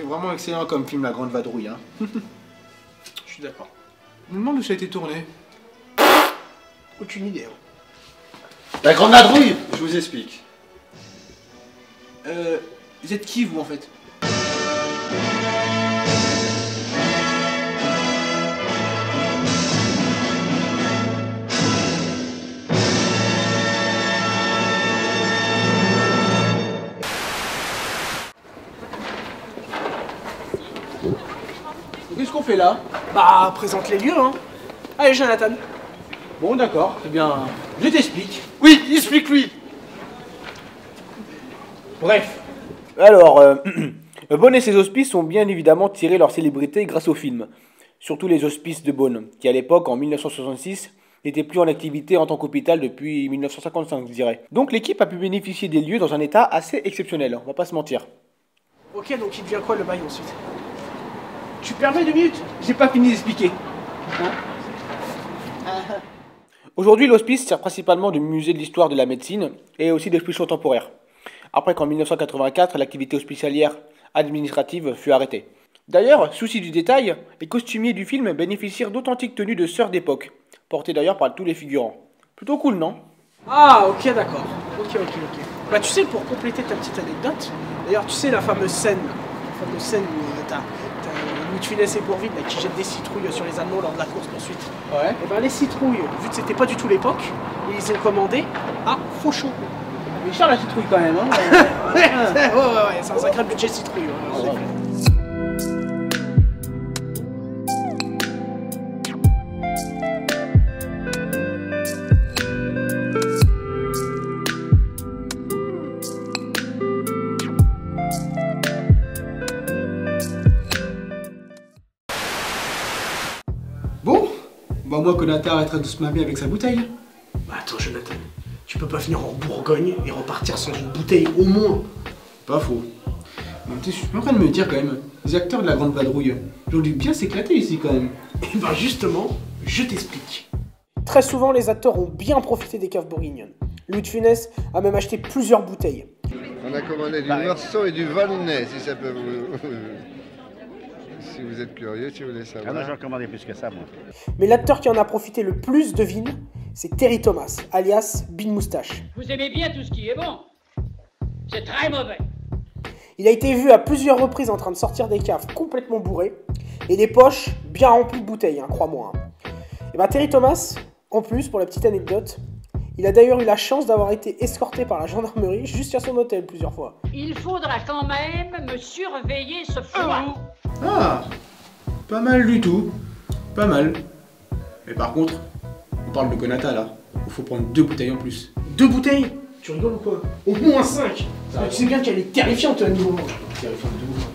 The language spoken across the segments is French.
vraiment excellent comme film, La Grande Vadrouille. Hein. Je suis d'accord. Je me demande où ça a été tourné. Aucune idée. Hein. La Grande Vadrouille, je vous explique. Vous êtes qui, vous, en fait? Qu'est-ce qu'on fait là? Bah, présente les lieux, hein. Allez, Jonathan. Bon, d'accord. Eh bien, je t'explique. Oui, explique-lui. Bref. Alors, Beaune et ses hospices ont bien évidemment tiré leur célébrité grâce au film. Surtout les hospices de Beaune, qui à l'époque, en 1966, n'étaient plus en activité en tant qu'hôpital depuis 1955, je dirais. Donc l'équipe a pu bénéficier des lieux dans un état assez exceptionnel, on va pas se mentir. Ok, donc il devient quoi le bail ensuite? Tu permets 2 minutes? J'ai pas fini d'expliquer. Aujourd'hui, l'hospice sert principalement de musée de l'histoire de la médecine et aussi d'exposition temporaire. Après qu'en 1984, l'activité hospitalière administrative fut arrêtée. D'ailleurs, souci du détail, les costumiers du film bénéficièrent d'authentiques tenues de sœurs d'époque, portées d'ailleurs par tous les figurants. Plutôt cool, non? Ah, ok, d'accord. Ok. Bah, tu sais, pour compléter ta petite anecdote, d'ailleurs, tu sais la fameuse scène où t'as Louis de Funès et Bourvil là, qui jettent des citrouilles sur les Allemands lors de la course poursuite. Ouais. Et ben les citrouilles, vu que c'était pas du tout l'époque, ils ont commandé à Fauchon. Mais cher la citrouille quand même, hein. Ouais, c'est un sacré budget citrouille. Ouais. Bon, bah moi, Konata arrêtera de se mamer avec sa bouteille. Bah attends, Jonathan, tu peux pas venir en Bourgogne et repartir sans une bouteille au moins. Pas faux. Mais je suis en train de me dire quand même, les acteurs de La Grande Vadrouille, ils ont dû bien s'éclater ici quand même. Et ben justement, je t'explique. Très souvent, les acteurs ont bien profité des caves bourguignonnes. Louis de Funès a même acheté plusieurs bouteilles. On a commandé du Meursault et du Volnay, si ça peut vous... si vous êtes curieux, si vous voulez savoir. Ah non, j'en commandais plus que ça, moi. Mais l'acteur qui en a profité le plus, devine, c'est Terry Thomas, alias Bean Moustache. Vous aimez bien tout ce qui est bon. C'est très mauvais. Il a été vu à plusieurs reprises en train de sortir des caves complètement bourrées et des poches bien remplies de bouteilles, hein, crois-moi. Et ben Terry Thomas, en plus, pour la petite anecdote, il a d'ailleurs eu la chance d'avoir été escorté par la gendarmerie jusqu'à son hôtel plusieurs fois. Il faudra quand même me surveiller ce foie. Ah, pas mal du tout. Pas mal. Mais par contre, on parle de Konata là. Il faut prendre 2 bouteilles en plus. 2 bouteilles? Tu rigoles ou quoi? Au moins 5. Tu sais bien qu'elle est terrifiante à niveau. Terrifiante de ouf.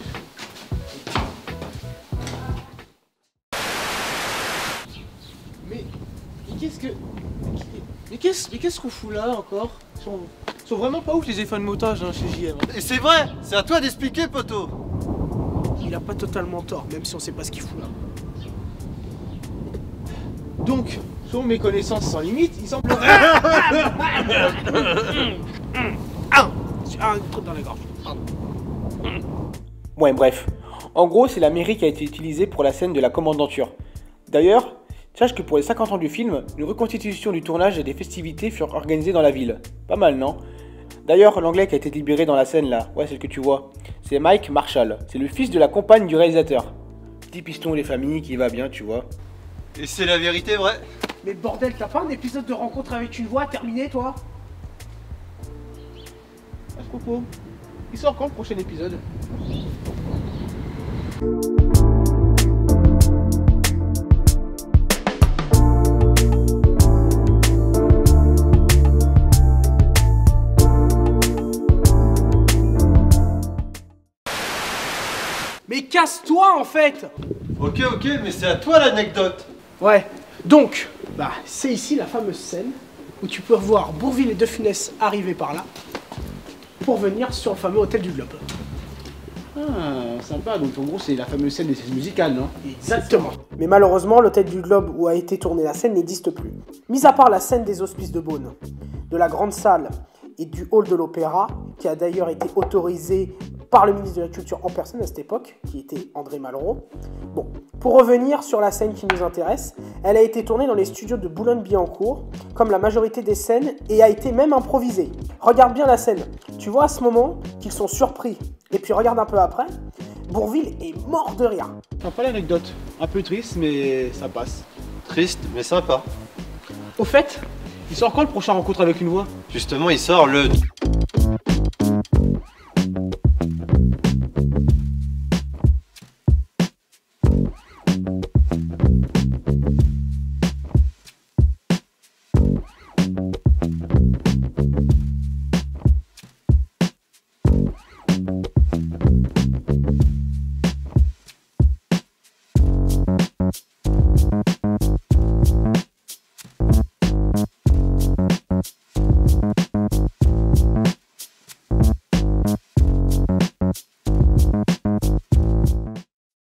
Mais qu'est-ce qu'on fout là encore? Ils sont vraiment pas ouf les effets de montage hein, chez JM. Et c'est vrai, c'est à toi d'expliquer, poteau. Il a pas totalement tort, même si on sait pas ce qu'il fout là. Donc, selon mes connaissances sans limite, il semblerait... Un truc dans la gorge. Ouais, bref. En gros, c'est la mairie qui a été utilisée pour la scène de la commandanture. D'ailleurs, sache que pour les 50 ans du film, une reconstitution du tournage et des festivités furent organisées dans la ville. Pas mal, non? D'ailleurs, l'anglais qui a été libéré dans la scène là, ouais, c'est le que tu vois, c'est Mike Marshall. C'est le fils de la compagne du réalisateur. Petit piston des familles qui va bien, tu vois. Et c'est la vérité vraie. Mais bordel, t'as pas un épisode de rencontre avec une voix terminé, toi? À ce propos, il sort quand le prochain épisode? Mais casse-toi en fait! Ok, mais c'est à toi l'anecdote. Ouais, donc, bah, c'est ici la fameuse scène où tu peux revoir Bourvil et De Funès arriver par là pour venir sur le fameux hôtel du Globe. Ah, sympa. Donc en gros, c'est la fameuse scène des scènes musicales, non? Exactement. Mais malheureusement, l'hôtel du Globe où a été tournée la scène n'existe plus. Mis à part la scène des hospices de Beaune, de la grande salle et du hall de l'opéra, qui a d'ailleurs été autorisé par le ministre de la Culture en personne à cette époque, qui était André Malraux. Bon, pour revenir sur la scène qui nous intéresse, elle a été tournée dans les studios de Boulogne-Billancourt, comme la majorité des scènes, et a été même improvisée. Regarde bien la scène, tu vois à ce moment qu'ils sont surpris, et puis regarde un peu après, Bourvil est mort de rire. Sympa l'anecdote. Un peu triste, mais ça passe. Triste, mais sympa. Au fait, il sort quand le prochain rencontre avec une voix? Justement, il sort le...